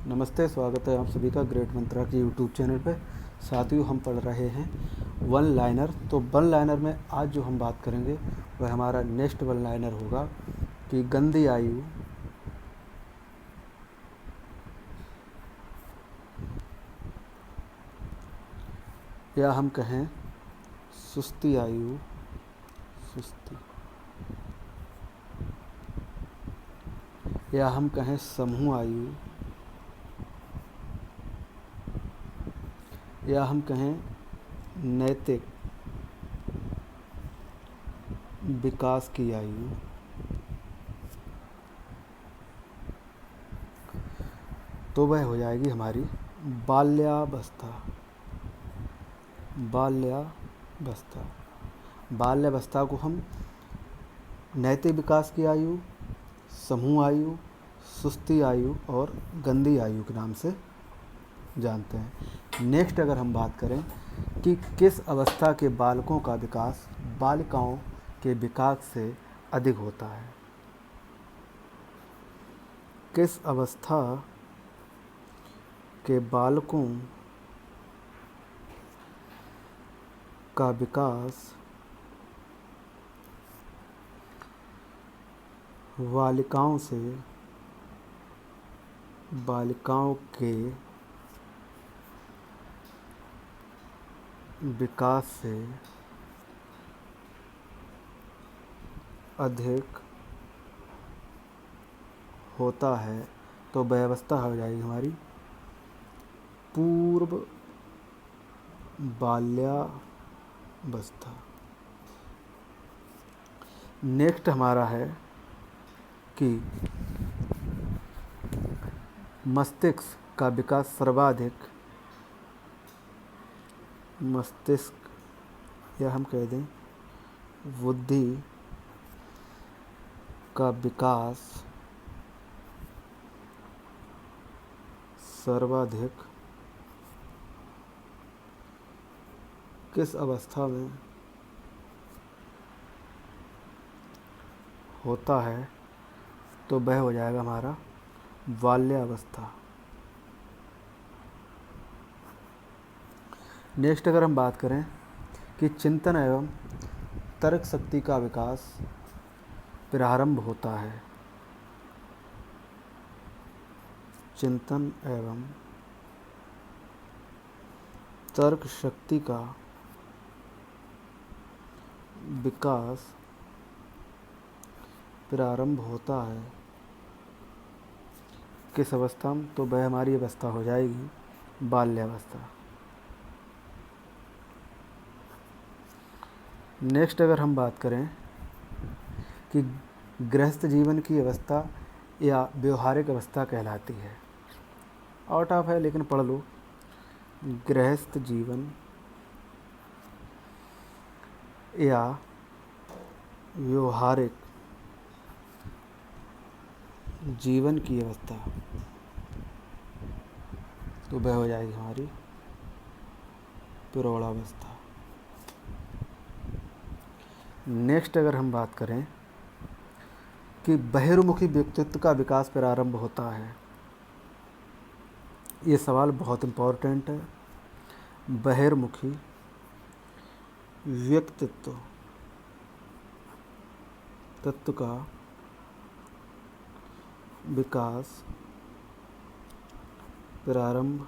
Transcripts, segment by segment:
नमस्ते, स्वागत है आप सभी का ग्रेट मंत्रा के यूट्यूब चैनल पे। साथियों, हम पढ़ रहे हैं वन लाइनर। तो वन लाइनर में आज जो हम बात करेंगे वह हमारा नेक्स्ट वन लाइनर होगा कि गंदी आयु या हम कहें सुस्ती आयु, सुस्ती, या हम कहें समूह आयु, या हम कहें नैतिक विकास की आयु, तो वह हो जाएगी हमारी बाल्यावस्था। बाल्यावस्था बाल्यावस्था को हम नैतिक विकास की आयु, समूह आयु, सुस्ती आयु और गंदी आयु के नाम से जानते हैं। नेक्स्ट अगर हम बात करें कि किस अवस्था के बालकों का विकास बालिकाओं के विकास से अधिक होता है, किस अवस्था के बालकों का विकास बालिकाओं के विकास से अधिक होता है, तो वह अवस्था हो जाएगी हमारी पूर्व बाल्यावस्था। नेक्स्ट हमारा है कि मस्तिष्क का विकास सर्वाधिक, मस्तिष्क या हम कह दें बुद्धि का विकास सर्वाधिक किस अवस्था में होता है, तो वह हो जाएगा हमारा बाल्यावस्था। नेक्स्ट अगर हम बात करें कि चिंतन एवं तर्क शक्ति का विकास प्रारंभ होता है, चिंतन एवं तर्क शक्ति का विकास प्रारंभ होता है किस अवस्था में, तो वह हमारी अवस्था हो जाएगी बाल्यावस्था। नेक्स्ट अगर हम बात करें कि गृहस्थ जीवन की अवस्था या व्यवहारिक अवस्था कहलाती है, आउट ऑफ है लेकिन पढ़ लो। गृहस्थ जीवन या व्यवहारिक जीवन की अवस्था, तो वह हो जाएगी हमारी प्रौढ़ावस्था। नेक्स्ट अगर हम बात करें कि बहिर्मुखी व्यक्तित्व का विकास प्रारंभ होता है, ये सवाल बहुत इम्पोर्टेंट है। बहिर्मुखी व्यक्तित्व का विकास प्रारंभ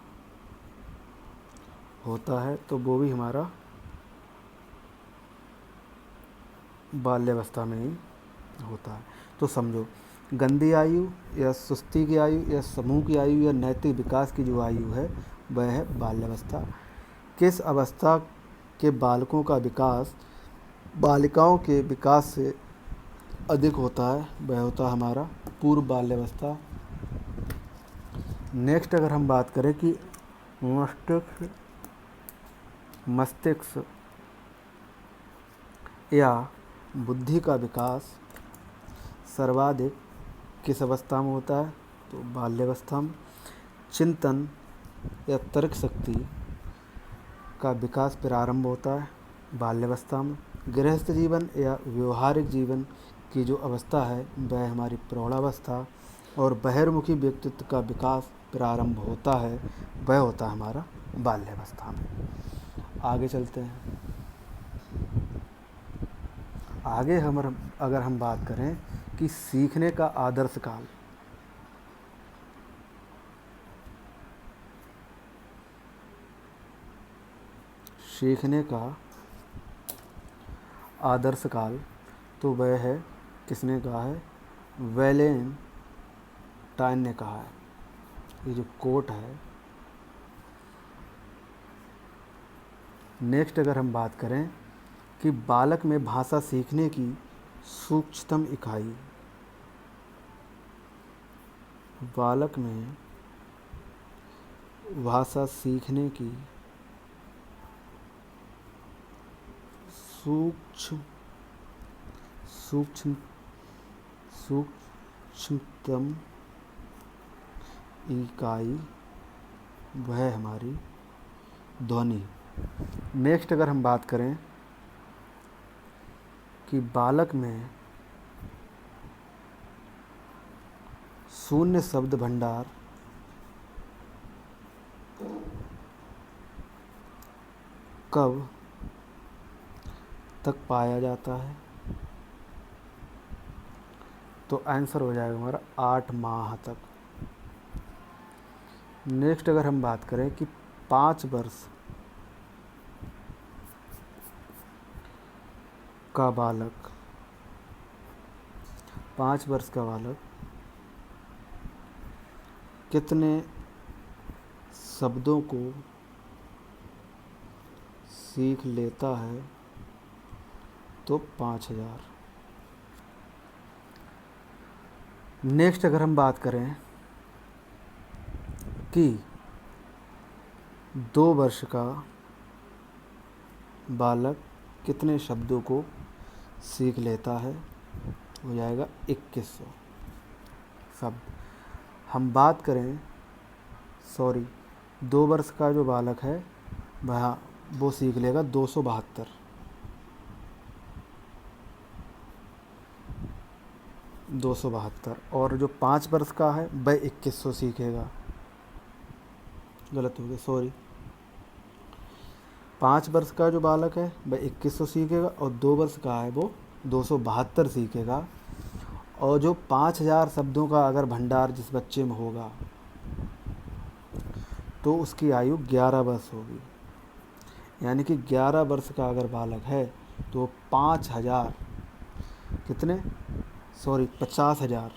होता है, तो वो भी हमारा बाल्यावस्था में ही होता है। तो समझो, गंदी आयु या सुस्ती की आयु या समूह की आयु या नैतिक विकास की जो आयु है वह है बाल्यावस्था। किस अवस्था के बालकों का विकास बालिकाओं के विकास से अधिक होता है, वह होता है हमारा पूर्व बाल्यावस्था। नेक्स्ट अगर हम बात करें कि मस्तिष्क या बुद्धि का विकास सर्वाधिक किस अवस्था में होता है, तो बाल्यावस्था में। चिंतन या तर्क शक्ति का विकास प्रारंभ होता है बाल्यावस्था में। गृहस्थ जीवन या व्यवहारिक जीवन की जो अवस्था है वह हमारी प्रौढ़ावस्था। और बहिर्मुखी व्यक्तित्व का विकास प्रारंभ होता है वह होता है हमारा बाल्यावस्था में। आगे चलते हैं। आगे अगर हम बात करें कि सीखने का आदर्श काल, सीखने का आदर्श काल, तो वह है, किसने कहा है, वैलेंटाइन ने कहा है। ये जो कोट है। नेक्स्ट अगर हम बात करें कि बालक में भाषा सीखने की सूक्ष्मतम इकाई, बालक में भाषा सीखने की सूक्ष्मतम इकाई वह है हमारी ध्वनि। नेक्स्ट अगर हम बात करें कि बालक में शून्य शब्द भंडार कब तक पाया जाता है, तो आंसर हो जाएगा हमारा 8 माह तक। नेक्स्ट अगर हम बात करें कि 5 वर्ष का बालक, 5 वर्ष का बालक कितने शब्दों को सीख लेता है, तो 5000। नेक्स्ट अगर हम बात करें कि 2 वर्ष का बालक कितने शब्दों को सीख लेता है, हो जाएगा 2100 शब्द। हम बात करें 2 वर्ष का जो बालक है वो सीख लेगा 272। और जो 5 वर्ष का है वह 2100 सीखेगा। गलत हो गया, 5 वर्ष का जो बालक है वह 2100 सीखेगा और 2 वर्ष का है वो 272 सीखेगा। और जो 5000 शब्दों का अगर भंडार जिस बच्चे में होगा तो उसकी आयु 11 वर्ष होगी। यानी कि 11 वर्ष का अगर बालक है तो 5000 कितने 50,000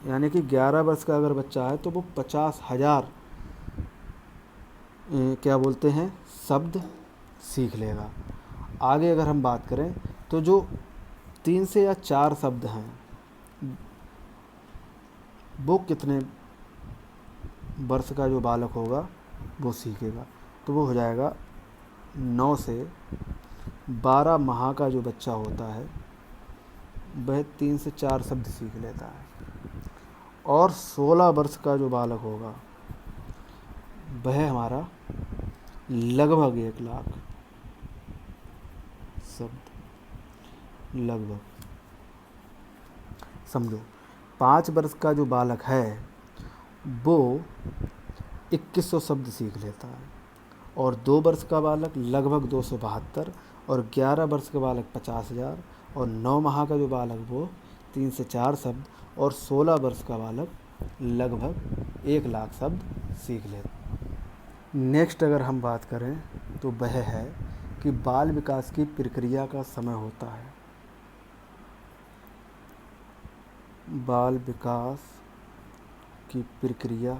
यानी कि 11 वर्ष का अगर बच्चा है तो वो 50,000 क्या बोलते हैं शब्द सीख लेगा। आगे अगर हम बात करें तो जो 3 से या 4 शब्द हैं वो कितने वर्ष का जो बालक होगा वो सीखेगा, तो वो हो जाएगा 9 से 12 माह का जो बच्चा होता है वह 3 से 4 शब्द सीख लेता है। और 16 वर्ष का जो बालक होगा वह हमारा लगभग 1 लाख शब्द, लगभग। समझो 5 वर्ष का जो बालक है वो 2100 शब्द सीख लेता है और 2 वर्ष का बालक लगभग 272 और 11 वर्ष का बालक 50,000 और 9 माह का जो बालक वो 3 से 4 शब्द और 16 वर्ष का बालक लगभग 1 लाख शब्द सीख लेता। नेक्स्ट अगर हम बात करें तो वह है कि बाल विकास की प्रक्रिया का समय होता है, बाल विकास की प्रक्रिया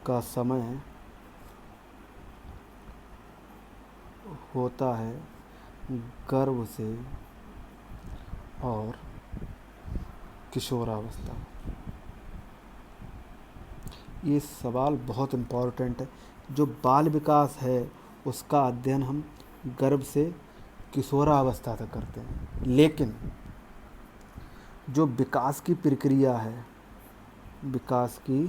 का समय होता है गर्भ से और किशोरावस्था। ये सवाल बहुत इम्पोर्टेंट है। जो बाल विकास है उसका अध्ययन हम गर्भ से किशोरावस्था तक करते हैं, लेकिन जो विकास की प्रक्रिया है, विकास की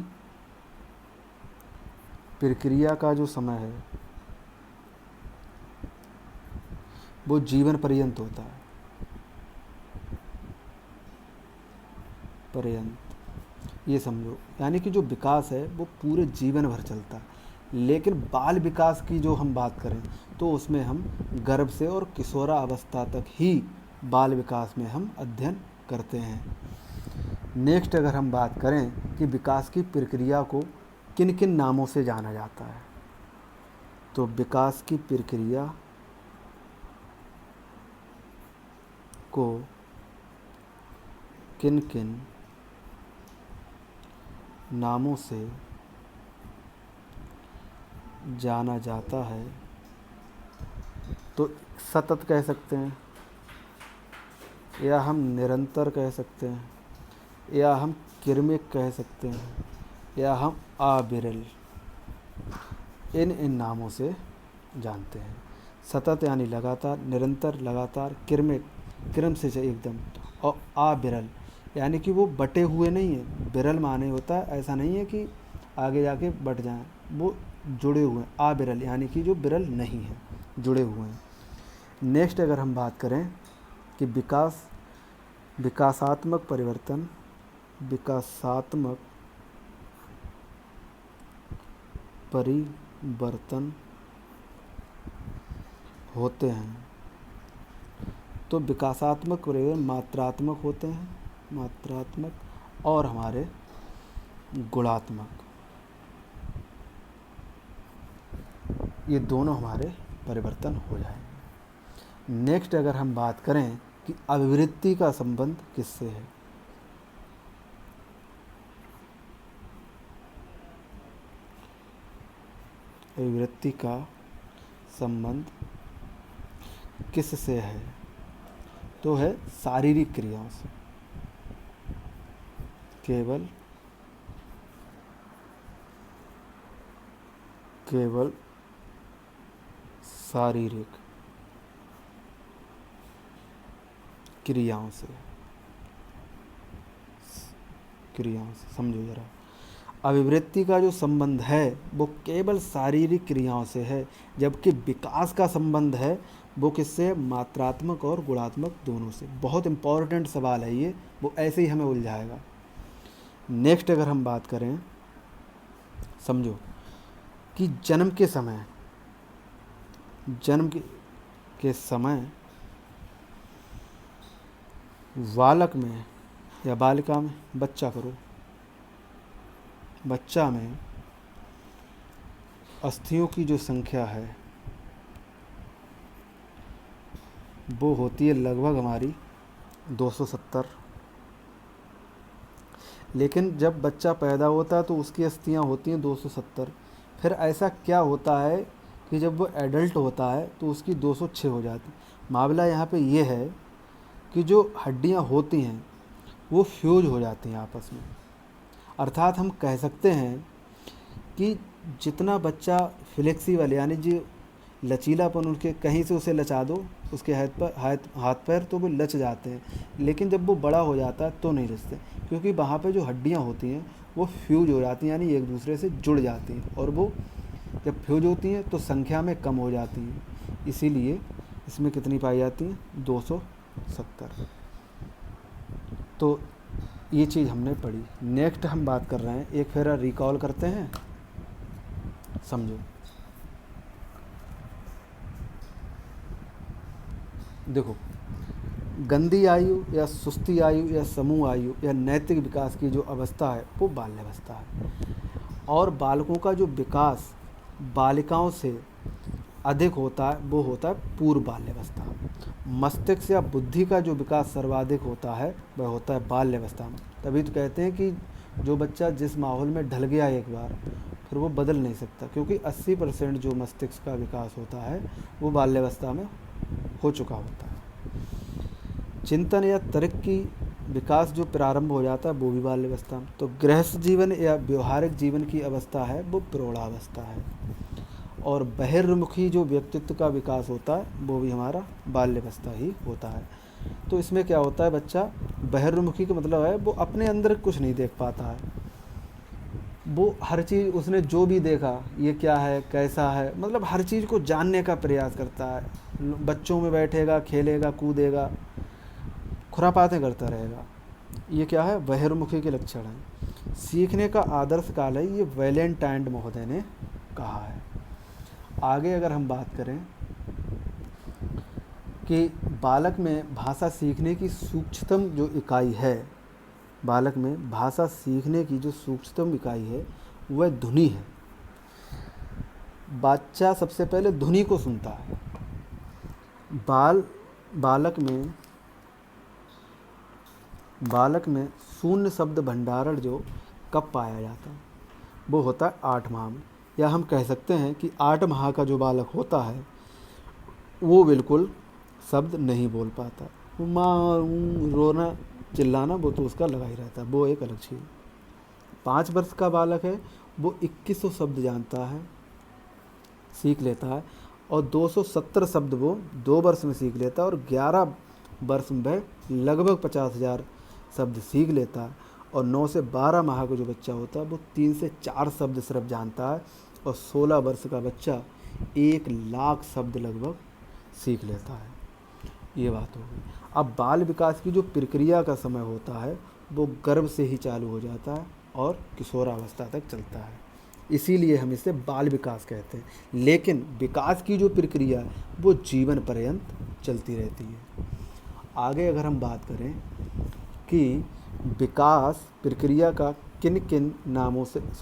प्रक्रिया का जो समय है वो जीवन पर्यंत होता है। पर्यंत। ये समझो, यानी कि जो विकास है वो पूरे जीवन भर चलता है। लेकिन बाल विकास की जो हम बात करें तो उसमें हम गर्भ से और किशोरावस्था तक ही बाल विकास में हम अध्ययन करते हैं। नेक्स्ट अगर हम बात करें कि विकास की प्रक्रिया को किन किन नामों से जाना जाता है, तो विकास की प्रक्रिया को किन किन नामों से जाना जाता है, तो सतत कह सकते हैं, या हम निरंतर कह सकते हैं, या हम क्रमिक कह सकते हैं, या हम अविरल, इन नामों से जानते हैं। सतत यानी लगातार, निरंतर लगातार, क्रमिक क्रम से एकदम, और अविरल यानी कि वो बटे हुए नहीं है। विरल माने होता है ऐसा नहीं है कि आगे जाके बट जाएं, वो जुड़े हुए हैं। अविरल यानी कि जो विरल नहीं है, जुड़े हुए हैं। नेक्स्ट अगर हम बात करें कि विकासात्मक परिवर्तन होते हैं, तो विकासात्मक परिवर्तन मात्रात्मक होते हैं, और हमारे गुणात्मक, ये दोनों हमारे परिवर्तन हो जाएंगे। नेक्स्ट अगर हम बात करें कि अभिवृत्ति का संबंध किससे है, अभिवृत्ति का संबंध किससे है, तो है शारीरिक क्रियाओं से। केवल शारीरिक क्रियाओं से समझो जरा। अभिवृत्ति का जो संबंध है वो केवल शारीरिक क्रियाओं से है, जबकि विकास का संबंध है वो किससे, मात्रात्मक और गुणात्मक दोनों से। बहुत इम्पॉर्टेंट सवाल है ये, वो ऐसे ही हमें उलझाएगा। नेक्स्ट अगर हम बात करें, समझो कि जन्म के समय बालक में या बालिका में, बच्चा में अस्थियों की जो संख्या है वो होती है लगभग हमारी 270। लेकिन जब बच्चा पैदा होता है तो उसकी अस्थियां होती हैं 270। फिर ऐसा क्या होता है कि जब वो एडल्ट होता है तो उसकी 206 हो जाती। मामला यहाँ पे ये है कि जो हड्डियाँ होती हैं वो फ्यूज हो जाती हैं आपस में। अर्थात हम कह सकते हैं कि जितना बच्चा फ्लेक्सिबल यानी जो लचीलापन, उनके कहीं से उसे लचा दो उसके हाथ पैर तो वो लच जाते हैं, लेकिन जब वो बड़ा हो जाता है तो नहीं लचते, क्योंकि वहाँ पे जो हड्डियाँ होती हैं वो फ्यूज हो जाती हैं, यानी एक दूसरे से जुड़ जाती हैं, और वो जब फ्यूज होती हैं तो संख्या में कम हो जाती हैं। इसीलिए इसमें कितनी पाई जाती हैं, 270। तो ये चीज़ हमने पढ़ी। नेक्स्ट हम बात कर रहे हैं, एक फेरा रिकॉल करते हैं, समझो। देखो, गंदी आयु या सुस्ती आयु या समूह आयु या नैतिक विकास की जो अवस्था है वो बाल्यावस्था है, और बालकों का जो विकास बालिकाओं से अधिक होता है वो होता है पूर्व बाल्यावस्था। मस्तिष्क या बुद्धि का जो विकास सर्वाधिक होता है वह होता है बाल्यावस्था में। तभी तो कहते हैं कि जो बच्चा जिस माहौल में ढल गया एक बार फिर वो बदल नहीं सकता, क्योंकि 80% जो मस्तिष्क का विकास होता है वो बाल्यावस्था में हो चुका होता है। चिंतन या तर्क की विकास जो प्रारंभ हो जाता है वो भी बाल्यावस्था में। तो गृहस्थ जीवन या व्यवहारिक जीवन की अवस्था है वो प्रौढ़ावस्था है, और बहिर्मुखी जो व्यक्तित्व का विकास होता है वो भी हमारा बाल्यावस्था ही होता है। तो इसमें क्या होता है, बच्चा बहिर्मुखी का मतलब है वो अपने अंदर कुछ नहीं देख पाता है, वो हर चीज़ उसने जो भी देखा ये क्या है कैसा है, मतलब हर चीज़ को जानने का प्रयास करता है। बच्चों में बैठेगा, खेलेगा, कूदेगा, खुरापातें करता रहेगा, ये क्या है, बहिर्मुखी के लक्षण हैं। सीखने का आदर्श काल है, ये वैलेंटाइन महोदय ने कहा है। आगे अगर हम बात करें कि बालक में भाषा सीखने की सूक्ष्मतम जो इकाई है, बालक में भाषा सीखने की जो सूक्ष्मतम इकाई है वह ध्वनि है। बच्चा सबसे पहले ध्वनि को सुनता है। बालक में शून्य शब्द भंडारण जो कब पाया जाता है, वो होता है 8 माह में। या हम कह सकते हैं कि 8 माह का जो बालक होता है वो बिल्कुल शब्द नहीं बोल पाता। वो माँ रोना चिल्लाना वो तो उसका लगा ही रहता है, वो एक अलग चीज़। 5 वर्ष का बालक है, वो 2100 शब्द जानता है, सीख लेता है, और 270 शब्द वो 2 वर्ष में सीख लेता है, और 11 वर्ष में वह लगभग 50,000 शब्द सीख लेता है। और 9 से 12 माह का जो बच्चा होता है वो 3 से 4 शब्द सिर्फ जानता है, और 16 वर्ष का बच्चा 1 लाख शब्द लगभग सीख लेता है। ये बात हो गई। अब बाल विकास की जो प्रक्रिया का समय होता है वो गर्भ से ही चालू हो जाता है और किशोरावस्था तक चलता है, इसीलिए हम इसे बाल विकास कहते हैं। लेकिन विकास की जो प्रक्रिया है वो जीवन पर्यंत चलती रहती है। आगे अगर हम बात करें कि विकास प्रक्रिया का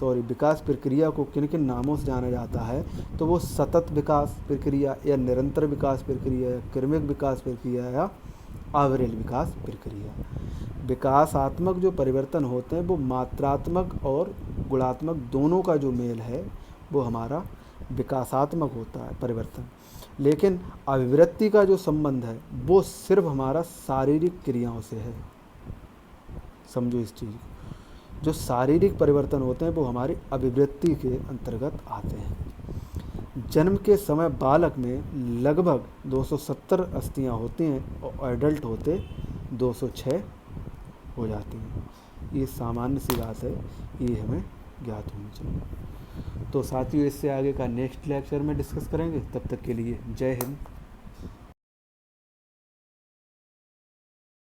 विकास प्रक्रिया को किन किन नामों से जाना जाता है, तो वो सतत विकास प्रक्रिया, या निरंतर विकास प्रक्रिया, या क्रमिक विकास प्रक्रिया, या अविरल विकास प्रक्रिया। विकासात्मक जो परिवर्तन होते हैं वो मात्रात्मक और गुणात्मक दोनों का जो मेल है वो हमारा विकासात्मक होता है परिवर्तन। लेकिन अभिवृत्ति का जो संबंध है वो सिर्फ हमारा शारीरिक क्रियाओं से है। समझो इस चीज़ को, जो शारीरिक परिवर्तन होते हैं वो हमारी अभिवृत्ति के अंतर्गत आते हैं। जन्म के समय बालक में लगभग 270 अस्थियां होती हैं और एडल्ट होते 206 हो जाती हैं। ये सामान्य सी बात है, ये हमें ज्ञात होनी चाहिए। तो साथियों, इससे आगे का नेक्स्ट लेक्चर में डिस्कस करेंगे। तब तक के लिए जय हिंद।